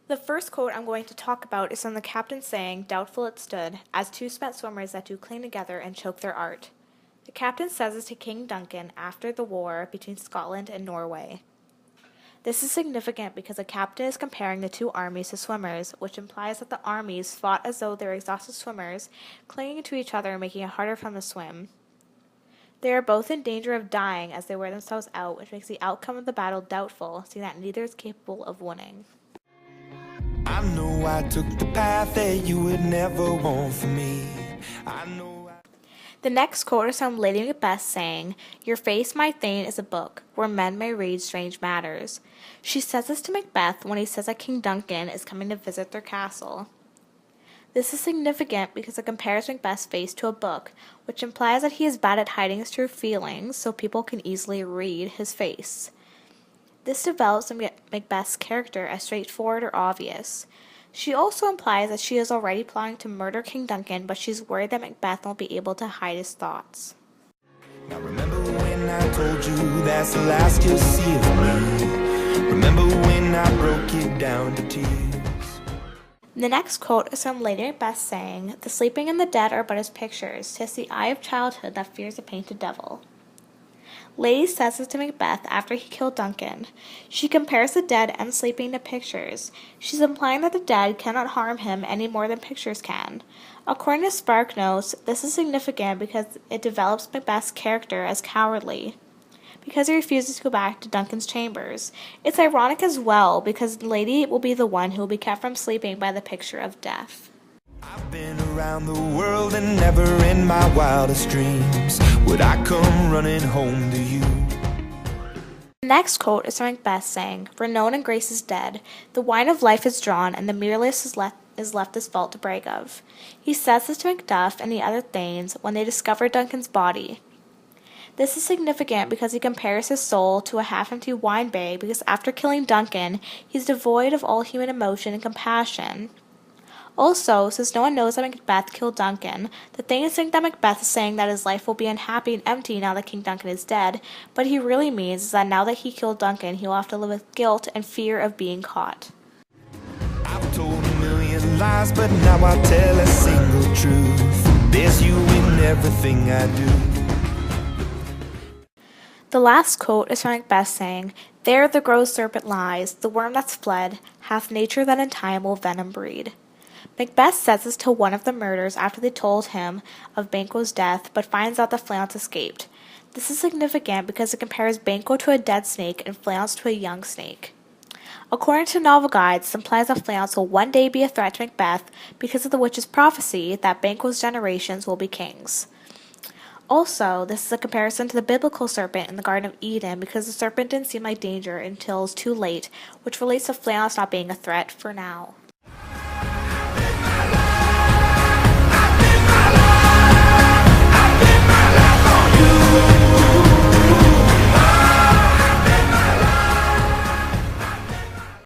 The first quote I'm going to talk about is from the captain saying, "Doubtful it stood, as two spent swimmers that do cling together and choke their art." The captain says this to King Duncan after the war between Scotland and Norway. This is significant because the captain is comparing the two armies to swimmers, which implies that the armies fought as though they were exhausted swimmers, clinging to each other and making it harder for them to swim. They are both in danger of dying as they wear themselves out, which makes the outcome of the battle doubtful, seeing that neither is capable of winning. I know I took the path that you would never want for me. The next quote is from Lady Macbeth saying, "Your face, my thane, is a book, where men may read strange matters." She says this to Macbeth when he says that King Duncan is coming to visit their castle. This is significant because it compares Macbeth's face to a book, which implies that he is bad at hiding his true feelings so people can easily read his face. This develops Macbeth's character as straightforward or obvious. She also implies that she is already plotting to murder King Duncan, but she's worried that Macbeth won't be able to hide his thoughts. Now remember when I told you that's the last you'll see of me. Remember when I broke it down to tears. The next quote is from Lady Macbeth saying, "The sleeping and the dead are but as pictures, 'tis the eye of childhood that fears a painted devil." Lady says this to Macbeth after he killed Duncan. She compares the dead and sleeping to pictures. She's implying that the dead cannot harm him any more than pictures can. According to Spark Notes, this is significant because it develops Macbeth's character as cowardly, because he refuses to go back to Duncan's chambers. It's ironic as well, because Lady will be the one who will be kept from sleeping by the picture of death. I've been around the world and never in my wildest dreams would I come running home to you. The next quote is from Macbeth saying, "Renown and grace is dead, the wine of life is drawn, and the mereliest is left as vault to brag of." He says this to Macduff and the other thanes when they discover Duncan's body. This is significant because he compares his soul to a half-empty wine bag because after killing Duncan, he's devoid of all human emotion and compassion. Also, since no one knows that Macbeth killed Duncan, the thanes think that Macbeth is saying that his life will be unhappy and empty now that King Duncan is dead, but he really means is that now that he killed Duncan, he will have to live with guilt and fear of being caught. I've told a million lies, but now I tell a single truth. There's you in everything I do. The last quote is from Macbeth saying, "There the gross serpent lies, the worm that's fled, hath nature that in time will venom breed." Macbeth says this to one of the murderers after they told him of Banquo's death, but finds out that Fleance escaped. This is significant because it compares Banquo to a dead snake and Fleance to a young snake. According to novel guides, this implies that Fleance will one day be a threat to Macbeth because of the witch's prophecy that Banquo's generations will be kings. Also, this is a comparison to the biblical serpent in the Garden of Eden because the serpent didn't seem like danger until it was too late, which relates to Fleance not being a threat for now.